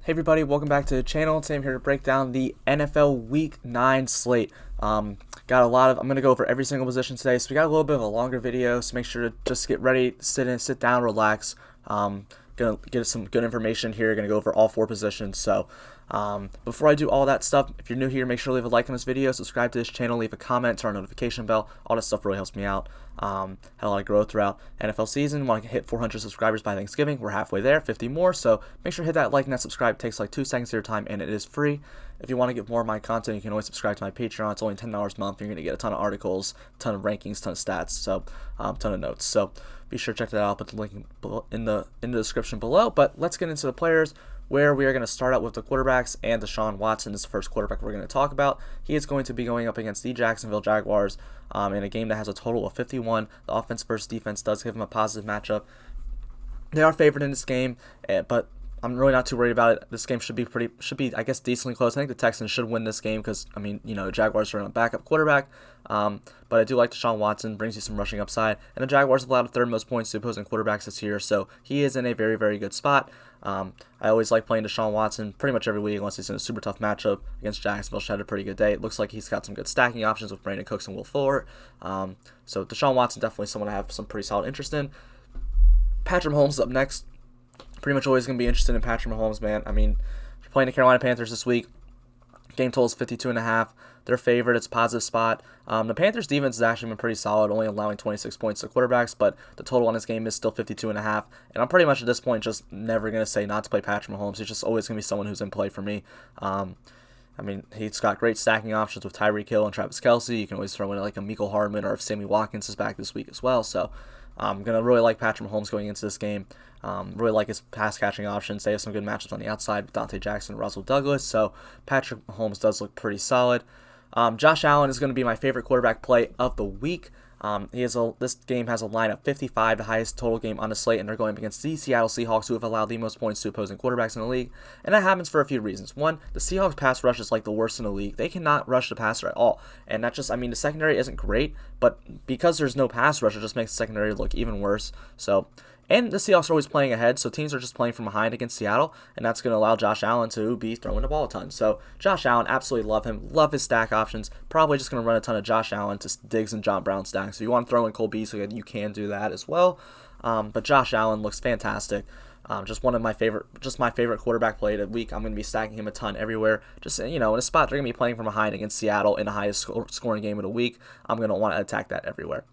Hey everybody, welcome back to the channel. Today I'm here to break down the NFL Week 9 slate. I'm gonna go over every single position today, so we got a little bit of a longer video, so make sure to just get ready, sit down, relax. Gonna get some good information here, gonna go over all 4 positions. So before I do all that stuff, if you're new here, make sure to leave a like on this video, subscribe to this channel, leave a comment, turn on notification bell. All that stuff really helps me out. Had a lot of growth throughout NFL season. Want to hit 400 subscribers by Thanksgiving. We're halfway there, 50 more. So make sure to hit that like and that subscribe. It takes like 2 seconds of your time, and it is free. If you want to get more of my content, you can always subscribe to my Patreon. It's only $10 a month. You're going to get a ton of articles, a ton of rankings, a ton of stats, so ton of notes. So be sure to check that out. I'll put the link in the description below. But let's get into the players, where we are going to start out with the quarterbacks, and Deshaun Watson is the first quarterback we're going to talk about. He is going to be going up against the Jacksonville Jaguars in a game that has a total of 51. The offense versus defense does give him a positive matchup. They are favored in this game, but I'm really not too worried about it. This game should be, I guess, decently close. I think the Texans should win this game because, I mean, the Jaguars are on a backup quarterback. But I do like Deshaun Watson, brings you some rushing upside. And the Jaguars have allowed the third most points to opposing quarterbacks this year, so he is in a very, very good spot. I always like playing Deshaun Watson pretty much every week unless he's in a super tough matchup against Jacksonville. Should have a pretty good day. It looks like he's got some good stacking options with Brandon Cooks and Will Fuller. So Deshaun Watson, definitely someone I have some pretty solid interest in. Patrick Mahomes is up next. Pretty much always going to be interested in Patrick Mahomes, man. I mean, if you're playing the Carolina Panthers this week, game total is 52.5. They're favored. It's a positive spot. The Panthers' defense has actually been pretty solid, only allowing 26 points to quarterbacks, but the total on this game is still 52.5. And I'm pretty much at this point just never going to say not to play Patrick Mahomes. He's just always going to be someone who's in play for me. I mean, he's got great stacking options with Tyreek Hill and Travis Kelce. You can always throw in like a Mecole Hardman, or if Sammy Watkins is back this week as well. So I'm going to really like Patrick Mahomes going into this game. Really like his pass catching options. They have some good matchups on the outside with Dante Jackson and Russell Douglas. So Patrick Mahomes does look pretty solid. Josh Allen is going to be my favorite quarterback play of the week. This game has a line of 55, the highest total game on the slate, and they're going up against the Seattle Seahawks, who have allowed the most points to opposing quarterbacks in the league. And that happens for a few reasons. One, the Seahawks pass rush is like the worst in the league. They cannot rush the passer at all. And that just, I mean, the secondary isn't great, but because there's no pass rush, it just makes the secondary look even worse. And the Seahawks are always playing ahead, so teams are just playing from behind against Seattle, and that's going to allow Josh Allen to be throwing the ball a ton. So Josh Allen, absolutely love him. Love his stack options. Probably just going to run a ton of Josh Allen to Diggs and John Brown stacks. So you want to throw in Cole Beasley, you can do that as well. But Josh Allen looks fantastic. Just my favorite quarterback play of the week. I'm going to be stacking him a ton everywhere. Just, in a spot they're going to be playing from behind against Seattle in the highest scoring game of the week. I'm going to want to attack that everywhere.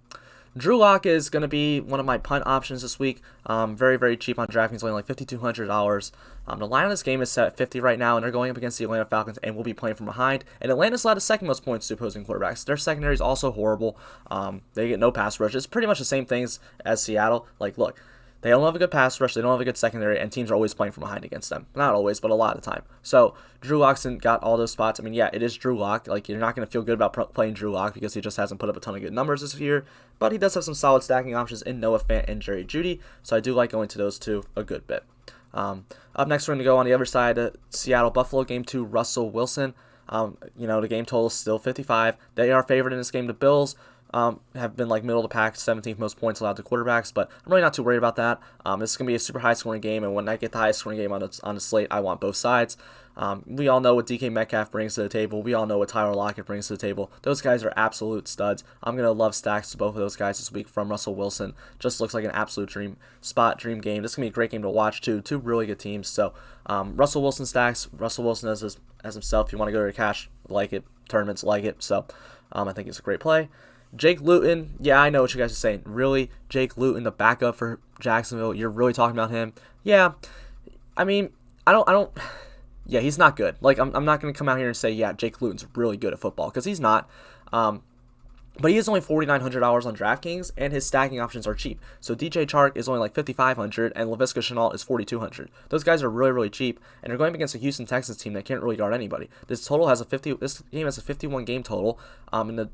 Drew Lock is going to be one of my punt options this week. Very, very cheap on Draftkings, only like $5,200. The line of this game is set at 50 right now, and they're going up against the Atlanta Falcons and will be playing from behind. And Atlanta's allowed the second most points to opposing quarterbacks. Their secondary is also horrible. They get no pass rush. It's pretty much the same things as Seattle. Like, look, they don't have a good pass rush, they don't have a good secondary, and teams are always playing from behind against them. Not always, but a lot of the time. So Drew Lock's got all those spots. I mean, yeah, it is Drew Lock. Like, you're not going to feel good about playing Drew Lock because he just hasn't put up a ton of good numbers this year. But he does have some solid stacking options in Noah Fant and Jerry Jeudy. So I do like going to those two a good bit. Up next, we're going to go on the other side, Seattle-Buffalo, Game 2, Russell Wilson. The game total is still 55. They are favored in this game. The Bills have been like middle of the pack, 17th most points allowed to quarterbacks, but I'm really not too worried about that. This is going to be a super high scoring game, and when I get the highest scoring game on the slate, I want both sides. We all know what DK Metcalf brings to the table. We all know what Tyler Lockett brings to the table. Those guys are absolute studs. I'm going to love stacks to both of those guys this week from Russell Wilson. Just looks like an absolute dream game. This is going to be a great game to watch, too. Two really good teams. So Russell Wilson stacks. Russell Wilson as himself. If you want to go to cash, like it. Tournaments, like it. So I think it's a great play. Jake Luton, yeah, I know what you guys are saying. Really? Jake Luton, the backup for Jacksonville? You're really talking about him? Yeah. I mean, yeah, he's not good. Like, I'm not going to come out here and say, yeah, Jake Luton's really good at football, because he's not. But he is only $4,900 on Draftkings, and his stacking options are cheap. So DJ Chark is only like $5,500, and Laviska Shenault is $4,200. Those guys are really, really cheap, and they're going up against a Houston Texans team that can't really guard anybody. This game has a 51 game total, and the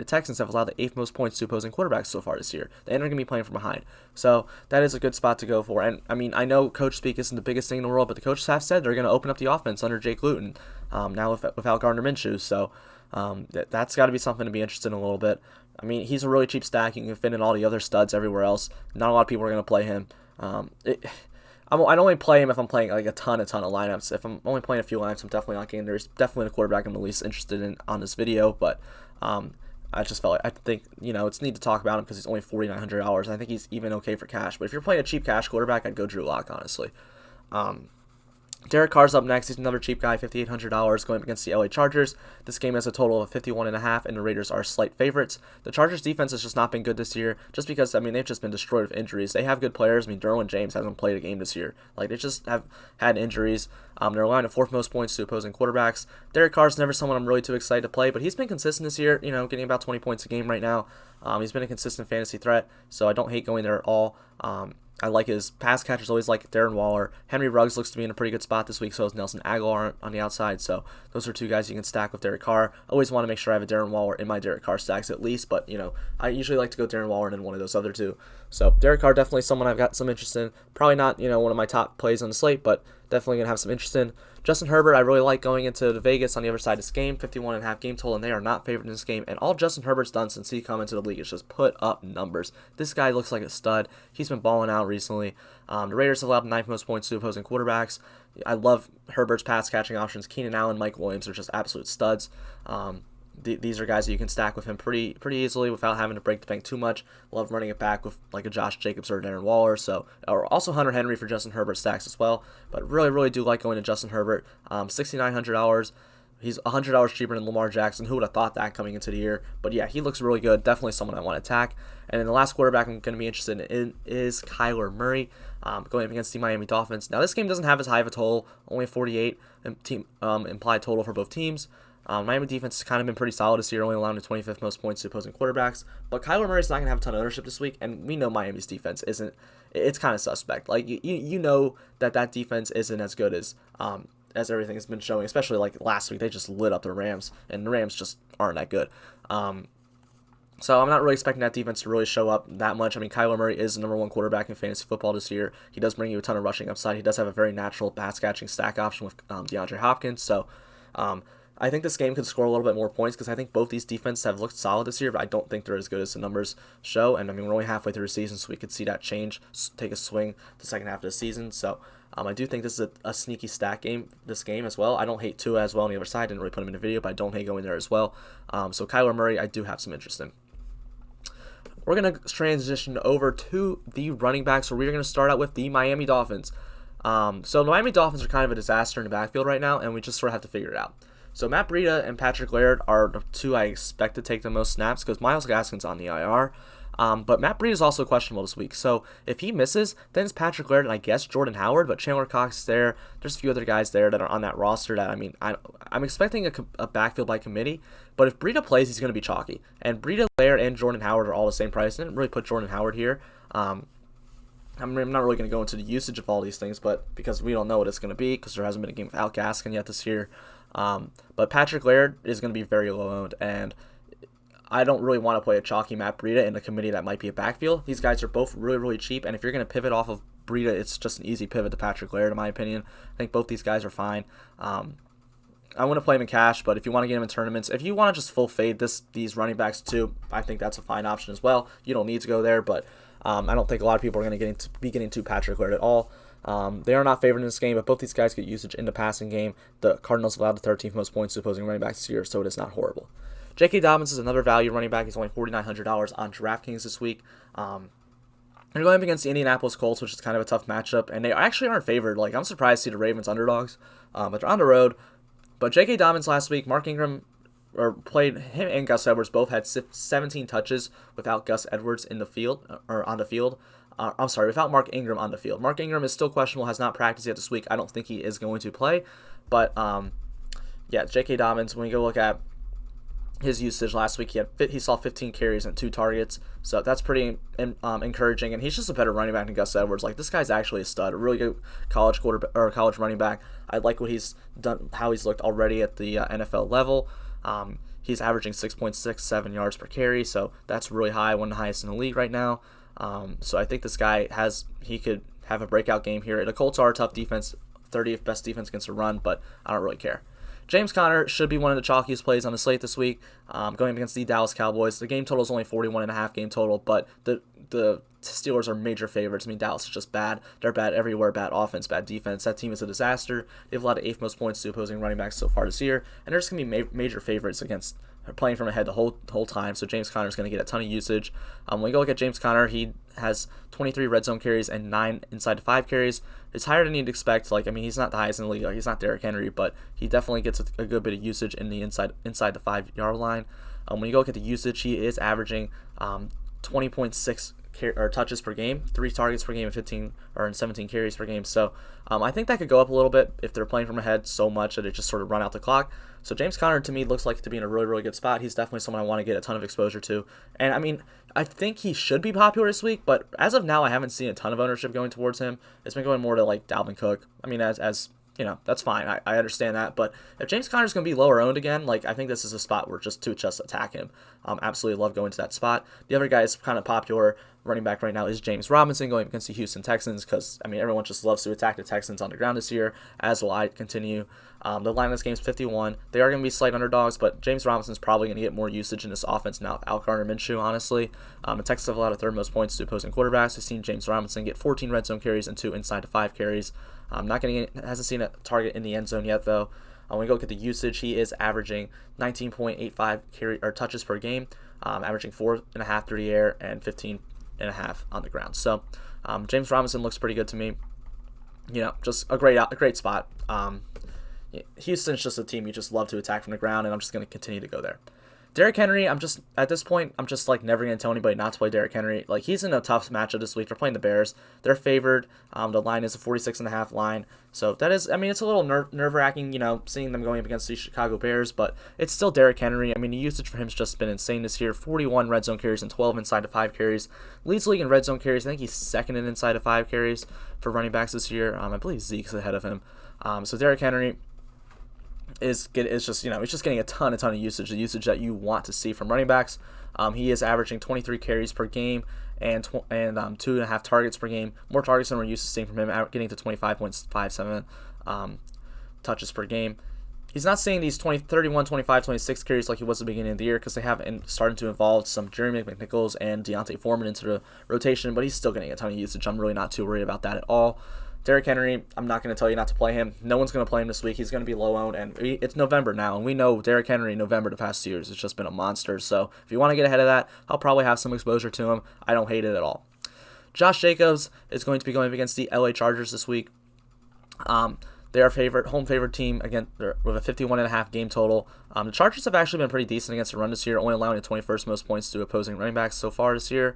Texans have allowed the 8th most points to opposing quarterbacks so far this year. They're going to be playing from behind. So that is a good spot to go for. And I mean, I know coach speak isn't the biggest thing in the world, but the coaches have said they're going to open up the offense under Jake Luton now without Gardner Minshew. So that's got to be something to be interested in a little bit. I mean, he's a really cheap stack. You can fit in all the other studs everywhere else. Not a lot of people are going to play him. I'd only play him if I'm playing like a ton of lineups. If I'm only playing a few lineups, I'm definitely not getting there. He's definitely the quarterback I'm the least interested in on this video, but I just felt like I think it's neat to talk about him because he's only $4,900. I think he's even okay for cash. But if you're playing a cheap cash quarterback, I'd go Drew Lock, honestly. Derek Carr's up next. He's another cheap guy, $5,800, going up against the LA Chargers. This game has a total of 51.5, and the Raiders are slight favorites. The Chargers defense has just not been good this year, just because, they've just been destroyed with injuries. They have good players. Derwin James hasn't played a game this year. Like, they just have had injuries. They're allowing the fourth most points to opposing quarterbacks. Derek Carr's never someone I'm really too excited to play, but he's been consistent this year, getting about 20 points a game right now. He's been a consistent fantasy threat, so I don't hate going there at all. I like his pass catchers, always like Darren Waller. Henry Ruggs looks to be in a pretty good spot this week, so is Nelson Aguilar on the outside. So those are two guys you can stack with Derek Carr. Always want to make sure I have a Darren Waller in my Derek Carr stacks at least, but I usually like to go Darren Waller and then one of those other two. So Derek Carr, definitely someone I've got some interest in. Probably not one of my top plays on the slate, but definitely going to have some interest in. Justin Herbert, I really like going into the Vegas on the other side of this game, 51.5 game total, and they are not favored in this game. And all Justin Herbert's done since he come into the league is just put up numbers. This guy looks like a stud. He's been balling out recently. The Raiders have allowed the 9th most points to opposing quarterbacks. I love Herbert's pass catching options. Keenan Allen, Mike Williams are just absolute studs. These are guys that you can stack with him pretty easily without having to break the bank too much. Love running it back with like a Josh Jacobs or a Darren Waller. Or also Hunter Henry for Justin Herbert stacks as well. But really do like going to Justin Herbert. $6,900. He's $100 cheaper than Lamar Jackson. Who would have thought that coming into the year? But yeah, he looks really good. Definitely someone I want to attack. And then the last quarterback I'm going to be interested in is Kyler Murray, going up against the Miami Dolphins. Now this game doesn't have as high of a total, only 48 implied total for both teams. Miami defense has kind of been pretty solid this year, only allowing the 25th most points to opposing quarterbacks. But Kyler Murray's not going to have a ton of ownership this week, and we know Miami's defense isn't. It's kind of suspect. Like you know that defense isn't as good as everything has been showing. Especially like last week, they just lit up the Rams, and the Rams just aren't that good. So I'm not really expecting that defense to really show up that much. Kyler Murray is the number one quarterback in fantasy football this year. He does bring you a ton of rushing upside. He does have a very natural pass catching stack option with DeAndre Hopkins. So. I think this game could score a little bit more points because I think both these defenses have looked solid this year, but I don't think they're as good as the numbers show. And we're only halfway through the season, so we could see that change, take a swing the second half of the season. So I do think this is a sneaky stack game, this game as well. I don't hate Tua as well on the other side. Didn't really put him in the video, but I don't hate going there as well. So Kyler Murray, I do have some interest in. We're going to transition over to the running backs, where we're going to start out with the Miami Dolphins. So the Miami Dolphins are kind of a disaster in the backfield right now, and we just sort of have to figure it out. So Matt Breida and Patrick Laird are the two I expect to take the most snaps because Myles Gaskin's on the IR. But Matt Breida is also questionable this week. So if he misses, then it's Patrick Laird and I guess Jordan Howard, but Chandler Cox is there. There's a few other guys there that are on that roster that, I'm expecting a backfield by committee. But if Breida plays, he's going to be chalky. And Breida, Laird, and Jordan Howard are all the same price. I didn't really put Jordan Howard here. I'm not really going to go into the usage of all these things, but because we don't know what it's going to be because there hasn't been a game without Gaskin yet this year. But Patrick Laird is going to be very low owned, and I don't really want to play a chalky Matt Breida in a committee that might be a backfield. These guys are both really cheap, and if you're going to pivot off of Breida, it's just an easy pivot to Patrick Laird, in my opinion. I think both these guys are fine. I want to play him in cash, but if you want to get him in tournaments, if you want to just full fade these running backs too, I think that's a fine option as well. You don't need to go there, but I don't think a lot of people are going to be getting to Patrick Laird at all. They are not favored in this game, but both these guys get usage in the passing game. The Cardinals allowed the 13th most points to opposing running backs this year, so it is not horrible. J.K. Dobbins is another value running back. He's only $4,900 on Draftkings this week. They're going up against the Indianapolis Colts, which is kind of a tough matchup, and they actually aren't favored. Like, I'm surprised to see the Ravens underdogs, but they're on the road. But J.K. Dobbins last week, Mark Ingram played him and Gus Edwards both had 17 touches without Gus Edwards in the field or on the field. Without Mark Ingram on the field. Mark Ingram is still questionable, has not practiced yet this week. I don't think he is going to play. But, J.K. Dobbins, when we go look at his usage last week, he saw 15 carries and 2 targets. So that's pretty encouraging. And he's just a better running back than Gus Edwards. Like, this guy's actually a stud, a really good college running back. I like what he's done, how he's looked already at the NFL level. He's averaging 6.67 yards per carry, so that's really high, one of the highest in the league right now. So I think this guy he could have a breakout game here. The Colts are a tough defense, 30th best defense against the run, but I don't really care. James Conner should be one of the chalkiest plays on the slate this week, going against the Dallas Cowboys. The game total is only 41.5 game total, but the Steelers are major favorites. I mean, Dallas is just bad. They're bad everywhere. Bad offense, bad defense. That team is a disaster. They have allowed 8th most points to opposing running backs so far this year, and they're just going to be major favorites against playing from ahead the whole time. So James Conner is going to get a ton of usage. When you go look at James Conner, he has 23 red zone carries and 9 inside to 5 carries. It's higher than you'd expect. Like, I mean, he's not the highest in the league. Like, he's not Derrick Henry, but he definitely gets a good bit of usage in the inside the 5-yard line. When you go look at the usage, he is averaging 20.6 touches per game, 3 targets per game, and 17 carries per game. So I think that could go up a little bit if they're playing from ahead so much that it just sort of run out the clock. So James Conner, to me, looks like to be in a really, really good spot. He's definitely someone I want to get a ton of exposure to. And I mean, I think he should be popular this week, but as of now, I haven't seen a ton of ownership going towards him. It's been going more to like Dalvin Cook. I mean, as you know, that's fine. I understand that. But if James Conner's going to be lower owned again, like, I think this is a spot where just attack him. Absolutely love going to that spot. The other guy is kind of popular running back right now is James Robinson going against the Houston Texans because, I mean, everyone just loves to attack the Texans on the ground this year, as will I continue. The line of this game is 51. They are going to be slight underdogs, but James Robinson's probably going to get more usage in this offense now without Gardner Minshew, honestly. The Texans have allowed 3rd most points to opposing quarterbacks. We've seen James Robinson get 14 red zone carries and 2 inside to 5 carries. Hasn't seen a target in the end zone yet, though. When we go look at the usage, he is averaging 19.85 touches per game, averaging 4.5 through the air and 15.5 on the ground. So James Robinson looks pretty good to me. You know, just a great spot. Houston's just a team you just love to attack from the ground, and I'm just going to continue to go there. Derrick Henry, at this point, I'm just like never going to tell anybody not to play Derrick Henry. Like, he's in a tough matchup this week. They're playing the Bears. They're favored. The line is a 46.5 line. So that is, I mean, it's a little nerve-wracking, you know, seeing them going up against the Chicago Bears, but it's still Derrick Henry. I mean, the usage for him has just been insane this year. 41 red zone carries and 12 inside to 5 carries. Leads the league in red zone carries. I think he's second in inside to 5 carries for running backs this year. I believe Zeke's ahead of him. So Derrick Henry is just, you know, he's just getting a ton of usage, the usage that you want to see from running backs. He is averaging 23 carries per game and 2.5 targets per game, more targets than we're used to seeing from him, getting to 25.57 touches per game. He's not seeing these 31, 25, 26 carries like he was at the beginning of the year because they have started to involve some Jeremy McNichols and Deontay Foreman into the rotation, but he's still getting a ton of usage. I'm really not too worried about that at all. Derrick Henry, I'm not going to tell you not to play him. No one's going to play him this week. He's going to be low owned, and it's November now, and we know Derrick Henry in November the past 2 years has just been a monster. So if you want to get ahead of that, I'll probably have some exposure to him. I don't hate it at all. Josh Jacobs is going to be going up against the LA Chargers this week. They are home favorite team again with a 51.5 game total. The Chargers have actually been pretty decent against the run this year, only allowing the 21st most points to opposing running backs so far this year.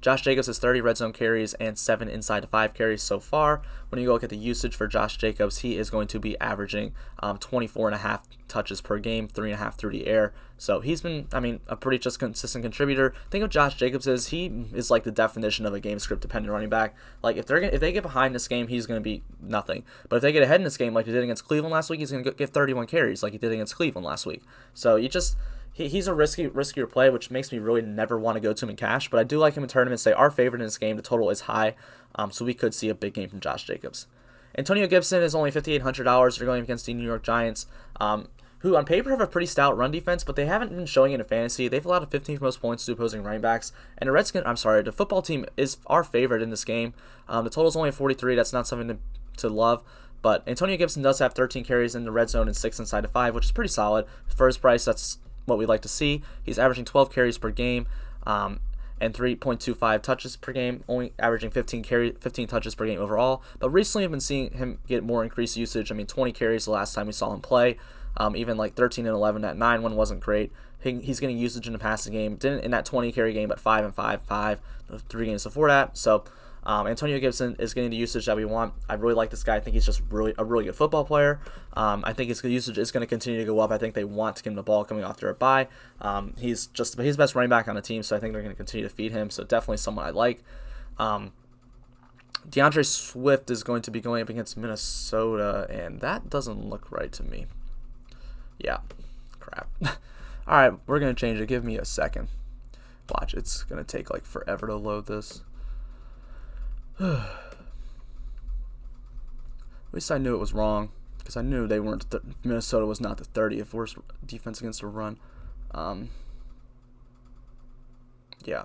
Josh Jacobs has 30 red zone carries and 7 inside to 5 carries so far. When you go look at the usage for Josh Jacobs, he is going to be averaging 24.5 touches per game, 3.5 through the air. So he's been, I mean, a pretty just consistent contributor. The thing with Josh Jacobs is he is like the definition of a game script dependent running back. Like, if they get behind this game, he's going to be nothing. But if they get ahead in this game, like he did against Cleveland last week, he's going to get 31 carries like he did against Cleveland last week. So he's a riskier play, which makes me really never want to go to him in cash. But I do like him in tournaments. They are favored in this game. The total is high, so we could see a big game from Josh Jacobs. Antonio Gibson is only $5,800. They're going against the New York Giants, who on paper have a pretty stout run defense, but they haven't been showing it in fantasy. They've allowed the 15th most points to opposing running backs, and the football team is our favorite in this game. The total is only 43. That's not something to love. But Antonio Gibson does have 13 carries in the red zone and 6 inside to 5, which is pretty solid. For his price, that's what we'd like to see. He's averaging 12 carries per game and 3.25 touches per game, only averaging 15 touches per game overall. But recently I've been seeing him get more increased usage. I mean, 20 carries the last time we saw him play. Even like 13 and 11, that 9 wasn't great. He's getting usage in the passing game. Didn't in that 20 carry game, but 5 and 5, the 3 games before that. So Antonio Gibson is getting the usage that we want. I really like this guy. I think he's just a really good football player. I think his usage is going to continue to go up. I think they want to give him the ball coming off their bye. He's the best running back on the team, so I think they're going to continue to feed him. So definitely someone I like. DeAndre Swift is going to be going up against Minnesota, and that doesn't look right to me. Yeah, crap. All right, we're going to change it. Give me a second. Watch, it's going to take like forever to load this. At least I knew it was wrong, because I knew they weren't. Minnesota was not the 30th worst defense against the run. Yeah.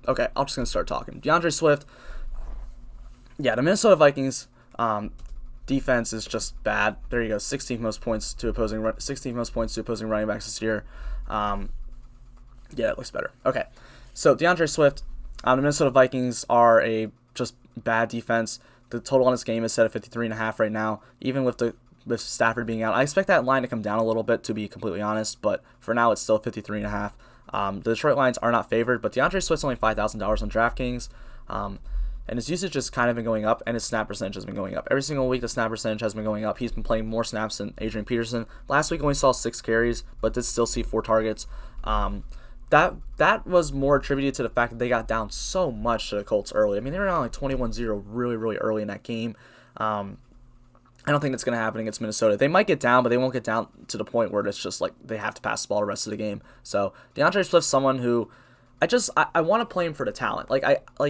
Okay, I'm just going to start talking. DeAndre Swift, yeah, the Minnesota Vikings defense is just bad. There you go, 16th most points to opposing running backs this year. Yeah, it looks better. Okay, so DeAndre Swift, the Minnesota Vikings are a just bad defense. The total on this game is set at 53.5 right now, even with Stafford being out. I expect that line to come down a little bit, to be completely honest, but for now it's still 53.5. The Detroit Lions are not favored, but DeAndre Swift's only $5,000 on Draftkings, and his usage has kind of been going up, and his snap percentage has been going up. Every single week, the snap percentage has been going up. He's been playing more snaps than Adrian Peterson. Last week only saw 6 carries, but did still see 4 targets. That was more attributed to the fact that they got down so much to the Colts early. I mean, they were down like 21-0 really, really early in that game. I don't think that's going to happen against Minnesota. They might get down, but they won't get down to the point where it's just like they have to pass the ball the rest of the game. So DeAndre Swift's someone who I want to play him for the talent.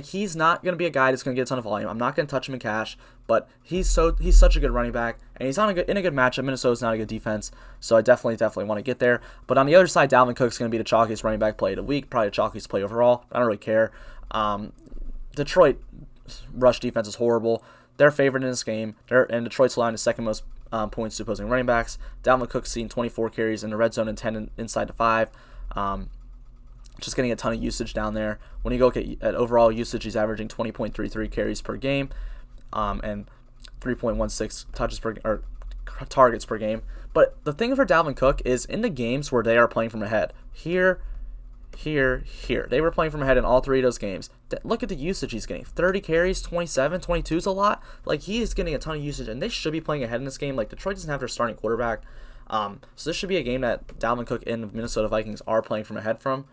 He's not going to be a guy that's going to get a ton of volume. I'm not going to touch him in cash, but he's such a good running back, and he's in a good matchup. Minnesota's not a good defense, so I definitely want to get there. But on the other side, Dalvin Cook's going to be the chalkiest running back play of the week, probably the chalkiest play overall. I don't really care. Detroit rush defense is horrible. They're favored in this game, and Detroit's allowing the second most points to opposing running backs. Dalvin Cook's seen 24 carries in the red zone and 10 inside the 5. Just getting a ton of usage down there. When you go look at overall usage, he's averaging 20.33 carries per game, and 3.16 targets per game. But the thing for Dalvin Cook is in the games where they are playing from ahead, here. They were playing from ahead in all 3 of those games. Look at the usage he's getting. 30 carries, 27, 22 is a lot. Like, he is getting a ton of usage, and they should be playing ahead in this game. Like, Detroit doesn't have their starting quarterback. So this should be a game that Dalvin Cook and the Minnesota Vikings are playing from ahead for.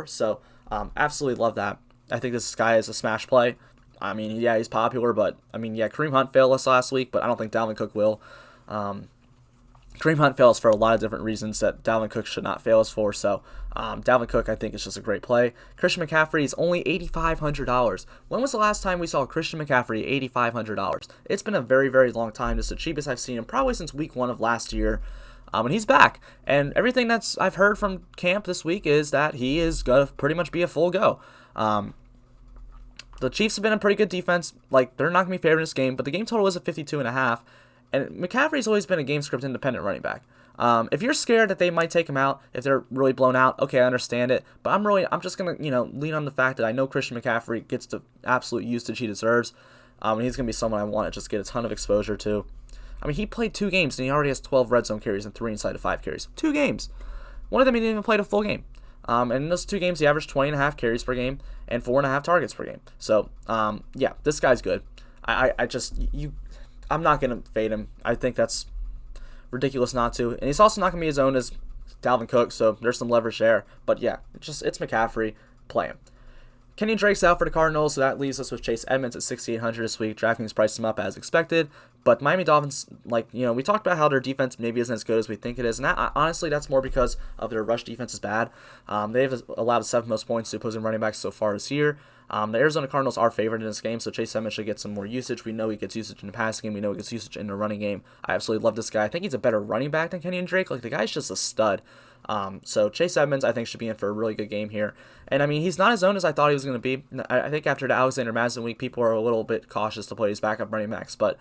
So, absolutely love that. I think this guy is a smash play. I mean, yeah, he's popular, but, I mean, yeah, Kareem Hunt failed us last week, but I don't think Dalvin Cook will. Kareem Hunt fails for a lot of different reasons that Dalvin Cook should not fail us for. So, Dalvin Cook, I think, is just a great play. Christian McCaffrey is only $8,500. When was the last time we saw Christian McCaffrey $8,500? It's been a very, very long time. This is the cheapest I've seen him probably since week 1 of last year. And he's back. And everything I've heard from camp this week is that he is going to pretty much be a full go. The Chiefs have been a pretty good defense. Like, they're not going to be favored in this game, but the game total is at 52.5. And McCaffrey's always been a game script independent running back. If you're scared that they might take him out if they're really blown out, okay, I understand it. But I'm just gonna lean on the fact that I know Christian McCaffrey gets the absolute usage he deserves, and he's gonna be someone I want to just get a ton of exposure to. I mean, he played 2 games and he already has 12 red zone carries and 3 inside of 5 carries. 2 games. One of them he didn't even play a full game. And in those 2 games, he averaged 20.5 carries per game and 4.5 targets per game. So, yeah, this guy's good. I'm not going to fade him. I think that's ridiculous not to. And he's also not going to be as owned as Dalvin Cook, so there's some leverage there. But, yeah, it's McCaffrey. Play him. Kenyon Drake's out for the Cardinals, so that leaves us with Chase Edmonds at 6,800 this week. DraftKings priced him up as expected. But Miami Dolphins, we talked about how their defense maybe isn't as good as we think it is. And honestly, that's more because of their rush defense is bad. They've allowed the 7th most points to opposing running backs so far this year. The Arizona Cardinals are favored in this game, so Chase Edmonds should get some more usage. We know he gets usage in the passing game. We know he gets usage in the running game. I absolutely love this guy. I think he's a better running back than Kenyon Drake. Like, the guy's just a stud. So Chase Edmonds, I think, should be in for a really good game here. And, I mean, he's not as owned as I thought he was going to be. I think after the Alexander Madison week, people are a little bit cautious to play his backup running backs. But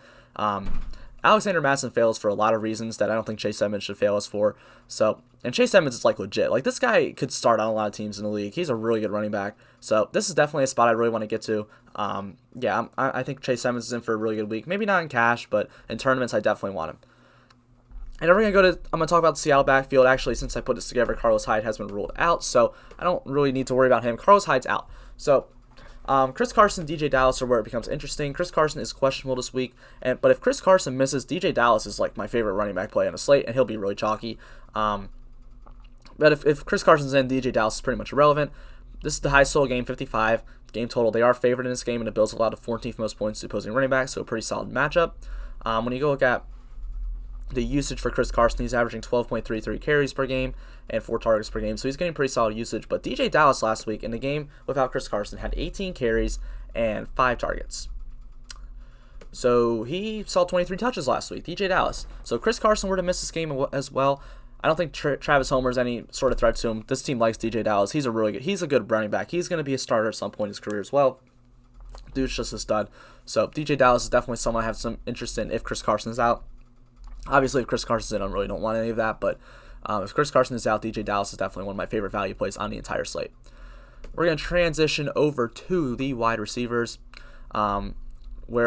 Alexander Madison fails for a lot of reasons that I don't think Chase Edmonds should fail us for. So, and Chase Edmonds is, legit. This guy could start on a lot of teams in the league. He's a really good running back. So, this is definitely a spot I really want to get to. I think Chase Edmonds is in for a really good week. Maybe not in cash, but in tournaments, I definitely want him. And then I'm going to talk about the Seattle backfield. Actually, since I put this together, Carlos Hyde has been ruled out, so I don't really need to worry about him. Carlos Hyde's out. So, Chris Carson, DJ Dallas are where it becomes interesting. Chris Carson is questionable this week, but if Chris Carson misses, DJ Dallas is my favorite running back play on the slate, and he'll be really chalky. But if Chris Carson's in, DJ Dallas is pretty much irrelevant. This is the high solo game, 55 game total. They are favored in this game, and the Bills allowed the 14th most points to opposing running backs, so a pretty solid matchup. When you go look at the usage for Chris Carson, he's averaging 12.33 carries per game and 4 targets per game, so he's getting pretty solid usage. But DJ Dallas last week in the game without Chris Carson had 18 carries and 5 targets. So he saw 23 touches last week, DJ Dallas. So Chris Carson were to miss this game as well, I don't think Travis Homer's any sort of threat to him. This team likes DJ Dallas. He's a good running back. He's going to be a starter at some point in his career as well. Dude's just a stud. So DJ Dallas is definitely someone I have some interest in if Chris Carson's out. Obviously, if Chris Carson's in, I really don't want any of that. But if Chris Carson is out, DJ Dallas is definitely one of my favorite value plays on the entire slate. We're going to transition over to the wide receivers, where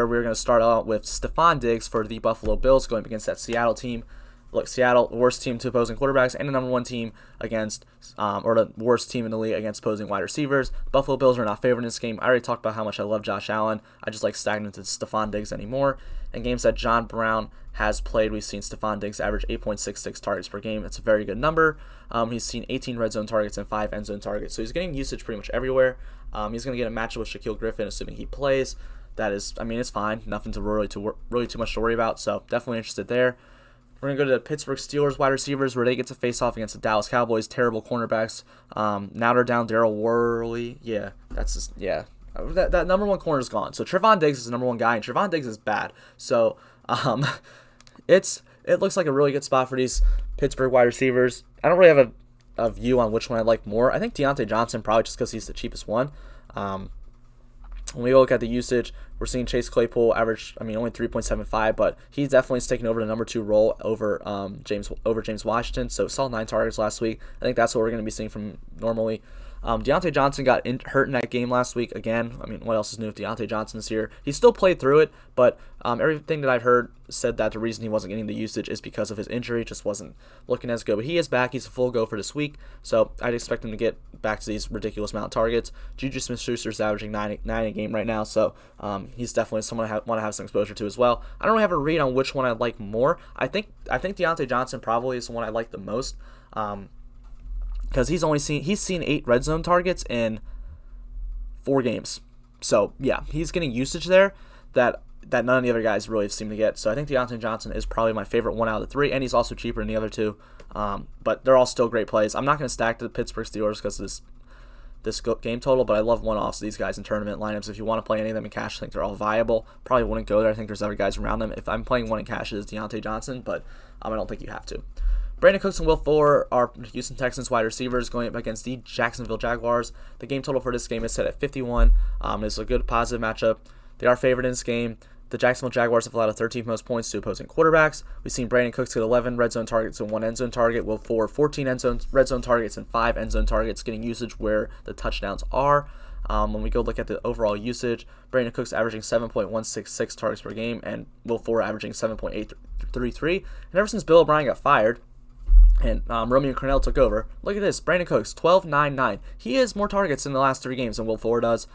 we're going to start out with Stephon Diggs for the Buffalo Bills going against that Seattle team. Look, Seattle, the worst team to opposing quarterbacks, and the number one team against, or the worst team in the league against opposing wide receivers. Buffalo Bills are not favored in this game. I already talked about how much I love Josh Allen. I just like stagnant to Stephon Diggs anymore. In games that John Brown has played, we've seen Stephon Diggs average 8.66 targets per game. That's a very good number. He's seen 18 red zone targets and 5 end zone targets, so he's getting usage pretty much everywhere. He's going to get a matchup with Shaquille Griffin, assuming he plays. That is, I mean, it's fine. Nothing to really too much to worry about, so definitely interested there. We're going to go to the Pittsburgh Steelers wide receivers where they get to face off against the Dallas Cowboys. Terrible cornerbacks. Now they're down Darryl Worley. Yeah, that's just, yeah. That number one corner is gone. So Trevon Diggs is the number one guy, and Trevon Diggs is bad. So it looks like a really good spot for these Pittsburgh wide receivers. I don't really have a view on which one I like more. I think Deontay Johnson probably just because he's the cheapest one. When we look at the usage, we're seeing Chase Claypool average, only 3.75, but he's definitely taking over the number 2 role over James Washington. So saw 9 targets last week. I think that's what we're going to be seeing from normally. Deontay Johnson got hurt in that game last week again. What else is new if Deontay Johnson's here? He still played through it, but everything that I've heard said that the reason he wasn't getting the usage is because of his injury. Just wasn't looking as good. But he is back. He's a full go for this week, so I'd expect him to get back to these ridiculous amount of targets. Juju Smith-Schuster is averaging 9 a game right now, so he's definitely someone I want to have some exposure to as well. I don't really have a read on which one I like more. I think Deontay Johnson probably is the one I like the most. Because he's seen 8 red zone targets in 4 games. So yeah, he's getting usage there that none of the other guys really seem to get. So I think Deontay Johnson is probably my favorite one out of the 3, and he's also cheaper than the other 2. But they're all still great plays. I'm not going to stack the Pittsburgh Steelers because of this game total, but I love one-offs of these guys in tournament lineups. If you want to play any of them in cash, I think they're all viable. Probably wouldn't go there. I think there's other guys around them. If I'm playing one in cash, it is Deontay Johnson, but I don't think you have to. Brandon Cooks and Will Fuller are Houston Texans wide receivers going up against the Jacksonville Jaguars. The game total for this game is set at 51. It's a good positive matchup. They are favored in this game. The Jacksonville Jaguars have allowed the 13th most points to opposing quarterbacks. We've seen Brandon Cooks get 11 red zone targets and 1 end zone target. Will Fuller 14 red zone targets and 5 end zone targets, getting usage where the touchdowns are. When we go look at the overall usage, Brandon Cooks averaging 7.166 targets per game, and Will Fuller averaging 7.833. And ever since Bill O'Brien got fired, and Romeo Crennel took over. Look at this. Brandon Cooks, 12.99. He has more targets in the last 3 games than Will Fuller does.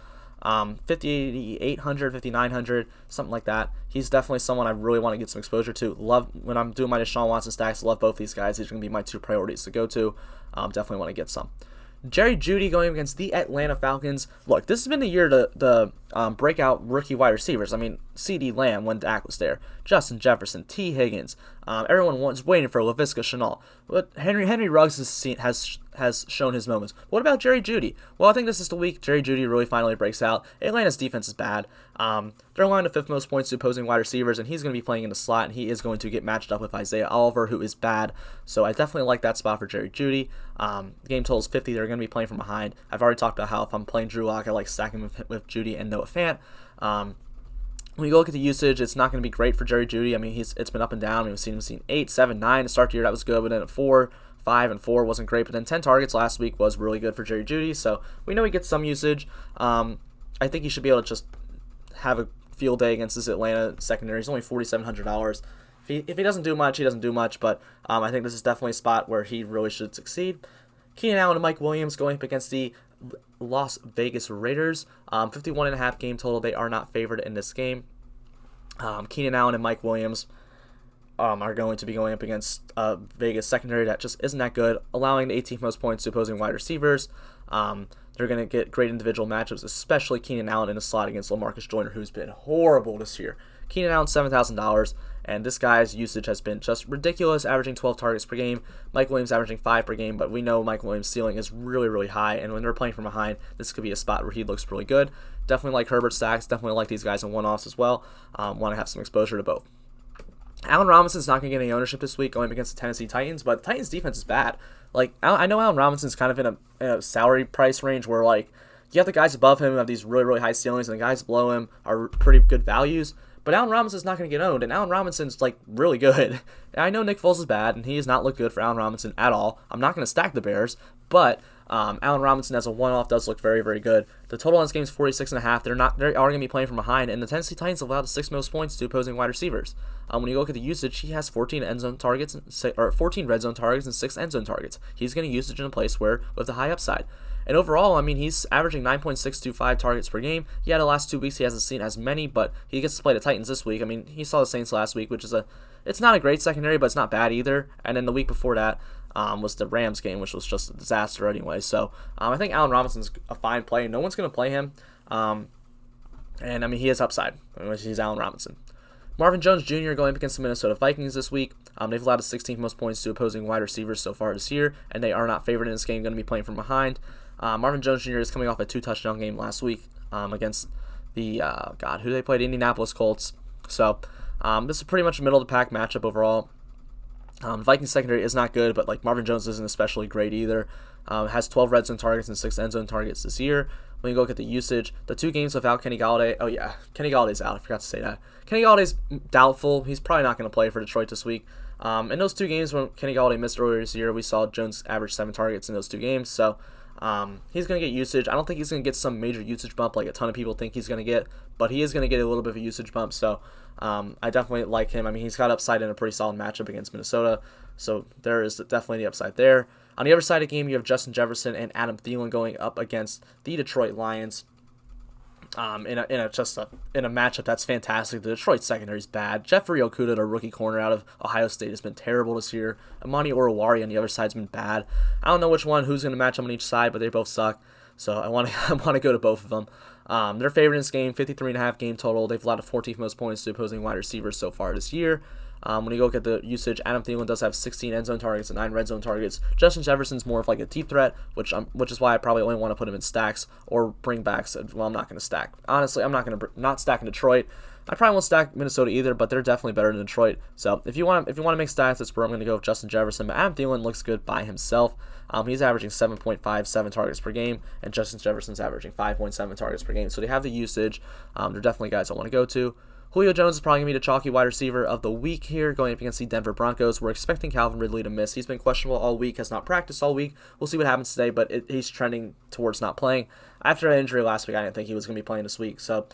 5,800, 5,900, something like that. He's definitely someone I really want to get some exposure to. Love when I'm doing my Deshaun Watson stacks. Love both these guys. These are going to be my 2 priorities to go to. Definitely want to get some. Jerry Jeudy going against the Atlanta Falcons. Look, this has been the year to the breakout rookie wide receivers. CeeDee Lamb when Dak was there. Justin Jefferson, T. Higgins. Everyone was waiting for Laviska Shenault. But Henry Ruggs has shown his moments. What about Jerry Jeudy? Well, I think this is the week Jerry Jeudy really finally breaks out. Atlanta's defense is bad. They're allowing the 5th most points to opposing wide receivers, and he's going to be playing in the slot, and he is going to get matched up with Isaiah Oliver, who is bad. So I definitely like that spot for Jerry Jeudy. The game total is 50. They're going to be playing from behind. I've already talked about how if I'm playing Drew Lock, I like stacking with Jeudy and Noah Fant. When you go look at the usage, it's not going to be great for Jerry Jeudy. It's been up and down. We've seen him 8, 7, 9 to start the year. That was good, but then at 4, 5, and 4 wasn't great. But then 10 targets last week was really good for Jerry Jeudy. So we know he gets some usage. I think he should be able to just have a field day against this Atlanta secondary. He's only $4,700. If he doesn't do much, he doesn't do much. But I think this is definitely a spot where he really should succeed. Keenan Allen and Mike Williams going up against the Las Vegas Raiders. 51.5 game total. They are not favored in this game. Keenan Allen and Mike Williams are going to be going up against Vegas secondary that just isn't that good, allowing the 18th most points to opposing wide receivers. They're going to get great individual matchups, especially Keenan Allen in a slot against LaMarcus Joyner, who's been horrible this year. Keenan Allen, $7,000, and this guy's usage has been just ridiculous, averaging 12 targets per game. Mike Williams averaging 5 per game, but we know Mike Williams' ceiling is really, really high, and when they're playing from behind, this could be a spot where he looks really good. Definitely like Herbert stacks, definitely like these guys in one-offs as well. Want to have some exposure to both. Allen Robinson's not going to get any ownership this week going up against the Tennessee Titans, but the Titans defense is bad. Like, I know Allen Robinson's kind of in a salary price range where, like, you have the guys above him who have these really, really high ceilings, and the guys below him are pretty good values. But Allen Robinson's not going to get owned, and Allen Robinson's, like, really good. And I know Nick Foles is bad, and he has not looked good for Allen Robinson at all. I'm not going to stack the Bears, but Allen Robinson as a one-off does look very, very good. The total on this game is 46.5. They are going to be playing from behind, and the Tennessee Titans allowed the 6th most points to opposing wide receivers. When you look at the usage, he has 14 red zone targets and 6 end zone targets. He's getting usage in a place where with a high upside. And overall, I mean, he's averaging 9.625 targets per game. Yeah, the last 2 weeks he hasn't seen as many, but he gets to play the Titans this week. I mean, he saw the Saints last week, which is it's not a great secondary, but it's not bad either. And then the week before that was the Rams game, which was just a disaster anyway. So I think Allen Robinson's a fine play. No one's going to play him. And I mean, he has upside. He's Allen Robinson. Marvin Jones Jr. going up against the Minnesota Vikings this week. They've allowed the 16th most points to opposing wide receivers so far this year, and they are not favored in this game, going to be playing from behind. Marvin Jones Jr. is coming off a 2-touchdown game last week against the, who they played? Indianapolis Colts. So this is pretty much a middle-of-the-pack matchup overall. Vikings secondary is not good, but like Marvin Jones isn't especially great either. Has 12 red zone targets and 6 end zone targets this year. When you go look at the usage, the 2 games without Kenny Golladay. Oh yeah, Kenny Galladay's out. I forgot to say that. Kenny Galladay's doubtful. He's probably not going to play for Detroit this week. In those 2 games when Kenny Golladay missed earlier this year, we saw Jones average 7 targets in those 2 games. So he's going to get usage. I don't think he's going to get some major usage bump like a ton of people think he's going to get, but he is going to get a little bit of a usage bump. So I definitely like him. I mean, he's got upside in a pretty solid matchup against Minnesota. So there is definitely the upside there. On the other side of the game, you have Justin Jefferson and Adam Thielen going up against the Detroit Lions. In a matchup that's fantastic. The Detroit secondary is bad. Jeffrey Okudah, a rookie corner out of Ohio State, has been terrible this year. Amani Oruwari on the other side has been bad. I don't know who's going to match up on each side, but they both suck. So I want to go to both of them. They're favored in this game, 53.5 game total. They've allowed the 14th most points to opposing wide receivers so far this year. When you go look at the usage, Adam Thielen does have 16 end zone targets and 9 red zone targets. Justin Jefferson's more of like a deep threat, which is why I probably only want to put him in stacks or bring backs. Well, I'm not going to stack. Honestly, I'm not stacking Detroit. I probably won't stack Minnesota either, but they're definitely better than Detroit. So if you want to make stacks, that's where I'm going to go with Justin Jefferson. But Adam Thielen looks good by himself. He's averaging 7.57 targets per game, and Justin Jefferson's averaging 5.7 targets per game. So they have the usage. They're definitely guys I want to go to. Julio Jones is probably going to be the chalky wide receiver of the week here, going up against the Denver Broncos. We're expecting Calvin Ridley to miss. He's been questionable all week, has not practiced all week. We'll see what happens today, but he's trending towards not playing. After that injury last week, I didn't think he was going to be playing this week. So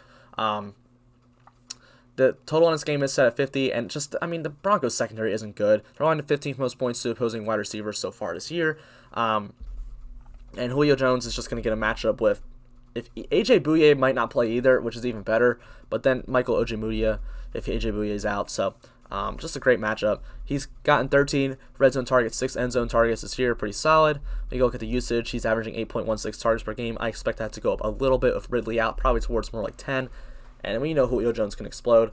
the total on this game is set at 50, and the Broncos secondary isn't good. They're allowing the 15th most points to opposing wide receivers so far this year. And Julio Jones is just going to get a matchup with, if AJ Bouye might not play either, which is even better, but then Michael Ojemudia if AJ Bouye is out. So just a great matchup. He's gotten 13 red zone targets, 6 end zone targets this year, pretty solid. When you look at the usage, he's averaging 8.16 targets per game. I expect that to go up a little bit with Ridley out, probably towards more like 10. And we know Julio Jones can explode.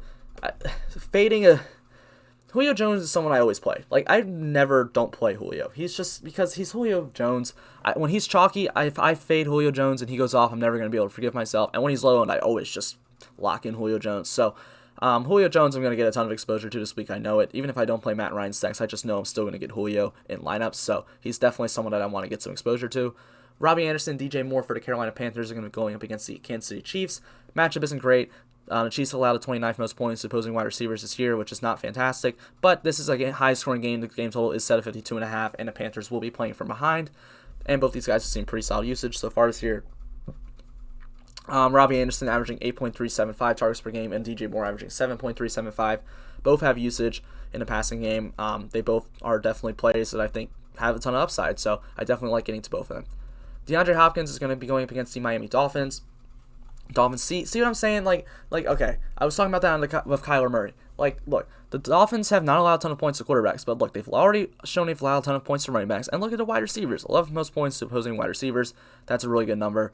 Julio Jones is someone I always play. Like, I never don't play Julio. He's just, because he's Julio Jones. When he's chalky, if I fade Julio Jones and he goes off, I'm never going to be able to forgive myself. And when he's low, and I always just lock in Julio Jones. So Julio Jones I'm going to get a ton of exposure to this week. I know it. Even if I don't play Matt Ryan stacks, I just know I'm still going to get Julio in lineups. So he's definitely someone that I want to get some exposure to. Robbie Anderson, DJ Moore for the Carolina Panthers are going to be going up against the Kansas City Chiefs. Matchup isn't great. The Chiefs allowed the 29th most points to opposing wide receivers this year, which is not fantastic. But this is a high-scoring game. The game total is set at 52.5, and the Panthers will be playing from behind. And both these guys have seen pretty solid usage so far this year. Robbie Anderson averaging 8.375 targets per game, and DJ Moore averaging 7.375. Both have usage in the passing game. They both are definitely plays that I think have a ton of upside, so I definitely like getting to both of them. DeAndre Hopkins is going to be going up against the Miami Dolphins. See what I'm saying? Like, okay, I was talking about that with Kyler Murray. Like, look, the Dolphins have not allowed a ton of points to quarterbacks, but look, they've already shown they've allowed a ton of points to running backs. And look at the wide receivers, 11th most points to opposing wide receivers. That's a really good number.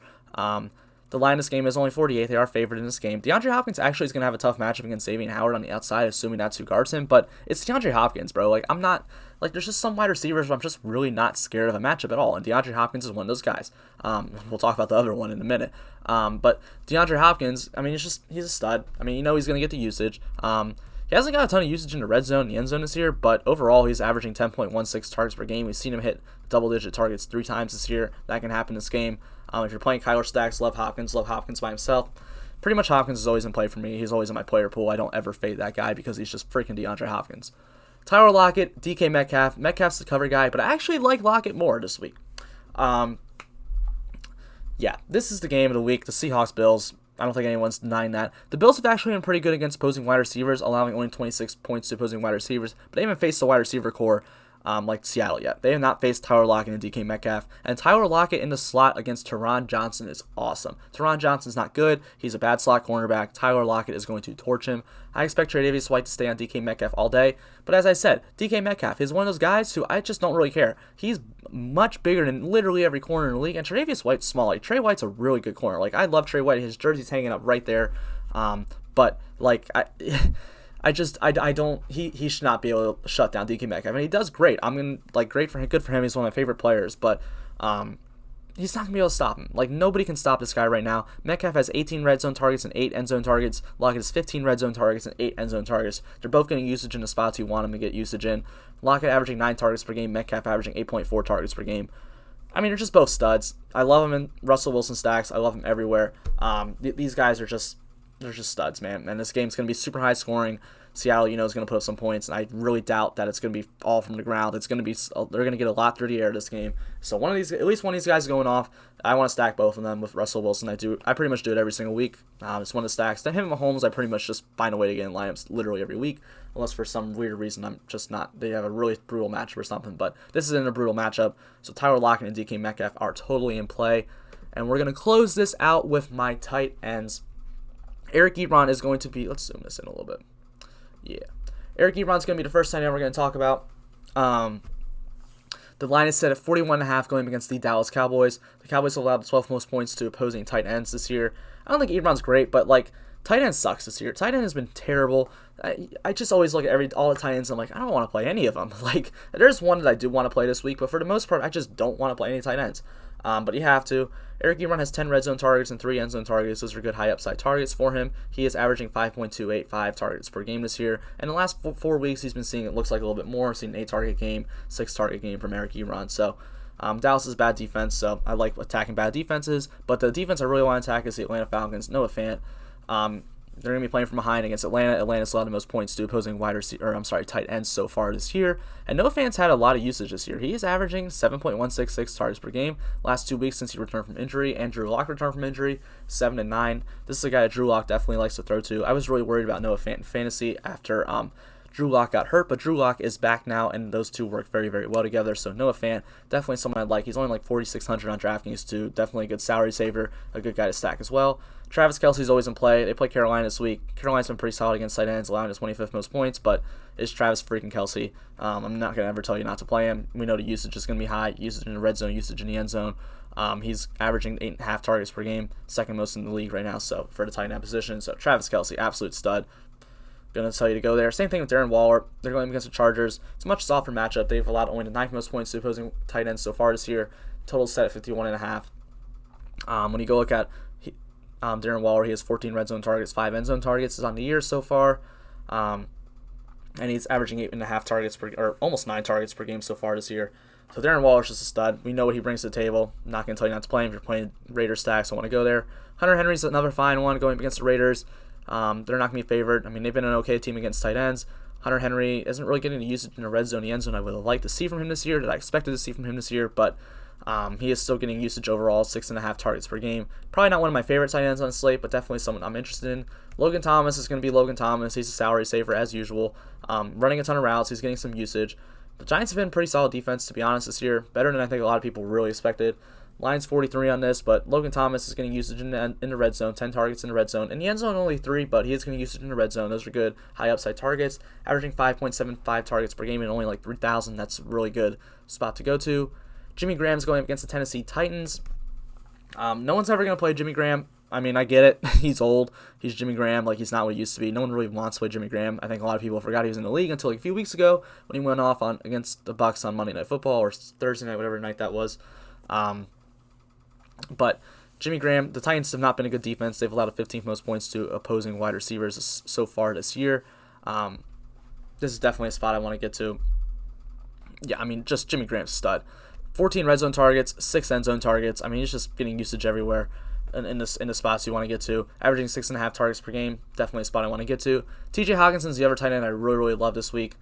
The line in this game is only 48. They are favored in this game. DeAndre Hopkins actually is going to have a tough matchup against Xavier Howard on the outside, assuming that's who guards him. But it's DeAndre Hopkins, bro. Like, I'm not, like, there's just some wide receivers where I'm just really not scared of a matchup at all. And DeAndre Hopkins is one of those guys. We'll talk about the other one in a minute. But DeAndre Hopkins, I mean, he's a stud. I mean, he's going to get the usage. He hasn't got a ton of usage in the red zone and the end zone this year, but overall he's averaging 10.16 targets per game. We've seen him hit double-digit targets 3 times this year. That can happen this game. If you're playing Kyler stacks, love Hopkins by himself. Pretty much Hopkins is always in play for me. He's always in my player pool. I don't ever fade that guy because he's just freaking DeAndre Hopkins. Tyler Lockett, DK Metcalf. Metcalf's the cover guy, but I actually like Lockett more this week. Yeah, this is the game of the week. The Seahawks-Bills. I don't think anyone's denying that. The Bills have actually been pretty good against opposing wide receivers, allowing only 26 points to opposing wide receivers, but they haven't faced the wide receiver core like Seattle yet. They have not faced Tyler Lockett and DK Metcalf. And Tyler Lockett in the slot against Teron Johnson is awesome. Teron Johnson's not good. He's a bad slot cornerback. Tyler Lockett is going to torch him. I expect Tre'Davious White to stay on DK Metcalf all day. But as I said, DK Metcalf is one of those guys who I just don't really care. He's much bigger than literally every corner in the league. And Tre'Davious White's small. Like, Trey White's a really good corner. Like, I love Trey White. His jersey's hanging up right there. But, like, I don't. He should not be able to shut down DK Metcalf. I mean, he does great. Great for him, good for him. He's one of my favorite players, but he's not gonna be able to stop him. Like, nobody can stop this guy right now. Metcalf has 18 red zone targets and 8 end zone targets. Lockett has 15 red zone targets and 8 end zone targets. They're both getting usage in the spots you want them to get usage in. Lockett averaging 9 targets per game. Metcalf averaging 8.4 targets per game. I mean, they're just both studs. I love them in Russell Wilson stacks. I love them everywhere. These guys are just. They're just studs, man. And this game's going to be super high scoring. Seattle, is going to put up some points, and I really doubt that it's going to be all from the ground. It's going to be they're going to get a lot through the air this game. So at least one of these guys is going off. I want to stack both of them with Russell Wilson. I pretty much do it every single week. It's one of the stacks. Then him and Mahomes, I pretty much just find a way to get in lineups literally every week, unless for some weird reason I'm just not. They have a really brutal matchup or something. But this isn't a brutal matchup. So Tyler Lockett and DK Metcalf are totally in play, and we're going to close this out with my tight ends. Eric Ebron is going to be, let's zoom this in a little bit. Yeah. Eric Ebron's going to be the first tight end we're going to talk about. The line is set at 41.5 going against the Dallas Cowboys. The Cowboys have allowed the 12th most points to opposing tight ends this year. I don't think Ebron's great, but tight end sucks this year. Tight end has been terrible. I just always look at all the tight ends and I'm like, I don't want to play any of them. There's one that I do want to play this week, but for the most part, I just don't want to play any tight ends. But you have to. Eric Ebron has 10 red zone targets and 3 end zone targets. Those are good high upside targets for him. He is averaging 5.285 targets per game this year. And the last 4 weeks, he's been seeing it looks like a little bit more. Seen an 8 target game, 6 target game from Eric Ebron. So Dallas is bad defense, so I like attacking bad defenses. But the defense I really want to attack is the Atlanta Falcons. Noah Fant. They're going to be playing from behind against Atlanta. Atlanta's allowed the most points to opposing tight ends so far this year. And Noah Fant's had a lot of usage this year. He is averaging 7.166 targets per game. Last 2 weeks since he returned from injury, and Drew Lock returned from injury, 7 and 9. This is a guy that Drew Lock definitely likes to throw to. I was really worried about Noah Fant in fantasy after Drew Lock got hurt, but Drew Lock is back now, and those two work very, very well together. So Noah Fant, definitely someone I'd like. He's only like 4,600 on Draftkings too. Definitely a good salary saver, a good guy to stack as well. Travis Kelce's always in play. They play Carolina this week. Carolina's been pretty solid against tight ends, allowing the 25th most points, but it's Travis freaking Kelce. I'm not going to ever tell you not to play him. We know the usage is going to be high. Usage in the red zone, usage in the end zone. He's averaging 8.5 targets per game, second most in the league right now, so for the tight end position. So Travis Kelce, absolute stud. Going to tell you to go there. Same thing with Darren Waller. They're going against the Chargers. It's a much softer matchup. They've allowed only the 9th most points to opposing tight ends so far this year. Total set at 51.5. When you go look at Darren Waller, he has 14 red zone targets, 5 end zone targets on the year so far. And he's averaging 8.5 targets or almost 9 targets per game so far this year. So Darren Waller's just a stud. We know what he brings to the table. I'm not going to tell you not to play him if you're playing Raiders stacks. I want to go there. Hunter Henry's another fine one going against the Raiders. They're not going to be favored. I mean, they've been an okay team against tight ends. Hunter Henry isn't really getting the usage in the red zone, the end zone I would have liked to see from him this year, that I expected to see from him this year, but he is still getting usage overall, 6.5 targets per game. Probably not one of my favorite tight ends on Slate, but definitely someone I'm interested in. Logan Thomas is going to be Logan Thomas. He's a salary saver as usual. Running a ton of routes. He's getting some usage. The Giants have been pretty solid defense, to be honest, this year. Better than I think a lot of people really expected. Lions 43 on this, but Logan Thomas is getting usage in the red zone, 10 targets in the red zone. In the end zone, only 3, but he is getting usage in the red zone. Those are good, high upside targets, averaging 5.75 targets per game and only like 3,000. That's a really good spot to go to. Jimmy Graham's going up against the Tennessee Titans. No one's ever going to play Jimmy Graham. I mean, I get it. He's old. He's Jimmy Graham. Like, he's not what he used to be. No one really wants to play Jimmy Graham. I think a lot of people forgot he was in the league until like a few weeks ago when he went off against the Bucs on Monday Night Football or Thursday night, whatever night that was. But Jimmy Graham, the Titans have not been a good defense. They've allowed the 15th most points to opposing wide receivers so far this year. This is definitely a spot I want to get to. Yeah, I mean, just Jimmy Graham's stud. 14 red zone targets, 6 end zone targets. I mean, he's just getting usage everywhere in the spots you want to get to. Averaging 6.5 targets per game, definitely a spot I want to get to. TJ Hawkinson's the other tight end I really love this week.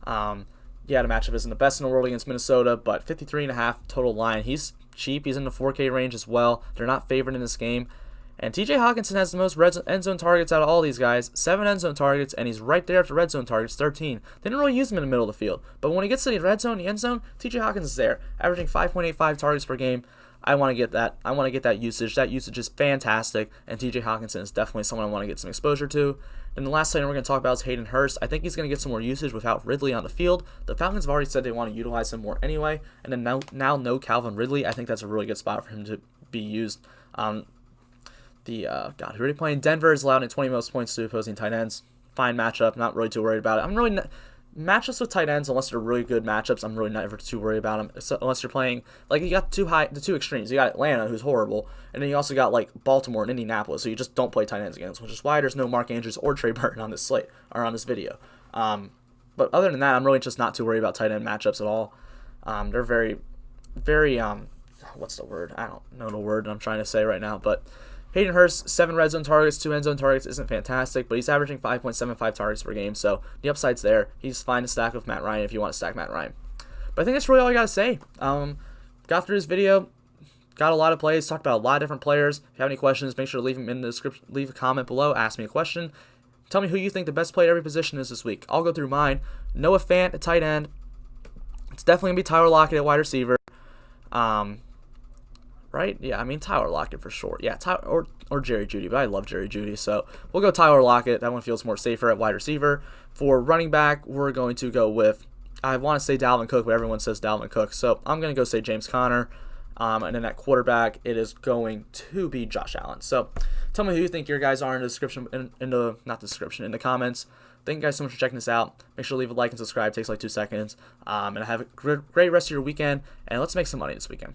Yeah, the matchup isn't the best in the world against Minnesota, but 53.5 total line. He's cheap. He's in the 4K range as well. They're not favored in this game. And TJ Hawkinson has the most end zone targets out of all these guys, 7 end zone targets, and he's right there after red zone targets, 13. They didn't really use him in the middle of the field, but when he gets to the red zone, the end zone, TJ Hawkins is there, averaging 5.85 targets per game. I want to get that. I want to get that usage. That usage is fantastic, and TJ Hawkinson is definitely someone I want to get some exposure to. And the last thing we're going to talk about is Hayden Hurst. I think he's going to get some more usage without Ridley on the field. The Falcons have already said they want to utilize him more anyway, and then now no Calvin Ridley. I think that's a really good spot for him to be used. Who are they playing? Denver is allowed in 20 most points to opposing tight ends. Fine matchup. Not really too worried about it. I'm really not, matchups with tight ends, unless they're really good matchups, I'm really not ever too worried about them. So, unless you're playing, like, you got the two extremes. You got Atlanta, who's horrible, and then you also got like Baltimore and Indianapolis. So you just don't play tight ends against, which is why there's no Mark Andrews or Trey Burton on this slate or on this video. But other than that, I'm really just not too worried about tight end matchups at all. They're very what's the word? I don't know the word I'm trying to say right now, but Hayden Hurst, 7 red zone targets, 2 end zone targets isn't fantastic, but he's averaging 5.75 targets per game, so the upside's there. He's fine to stack with Matt Ryan if you want to stack Matt Ryan. But I think that's really all I got to say. Got through this video, got a lot of plays, talked about a lot of different players. If you have any questions, make sure to leave them in the description. Leave a comment below, ask me a question. Tell me who you think the best player at every position is this week. I'll go through mine. Noah Fant at tight end. It's definitely going to be Tyler Lockett at wide receiver. Right? Yeah, I mean, Tyler Lockett for sure. Yeah, or Jerry Jeudy, but I love Jerry Jeudy, so we'll go Tyler Lockett. That one feels more safer at wide receiver. For running back, we're going to go with, I want to say Dalvin Cook, but everyone says Dalvin Cook, so I'm going to go say James Conner. And then at quarterback, it is going to be Josh Allen. So tell me who you think your guys are in the description, in the comments. Thank you guys so much for checking this out. Make sure to leave a like and subscribe. It takes like 2 seconds. And have a great rest of your weekend, and let's make some money this weekend.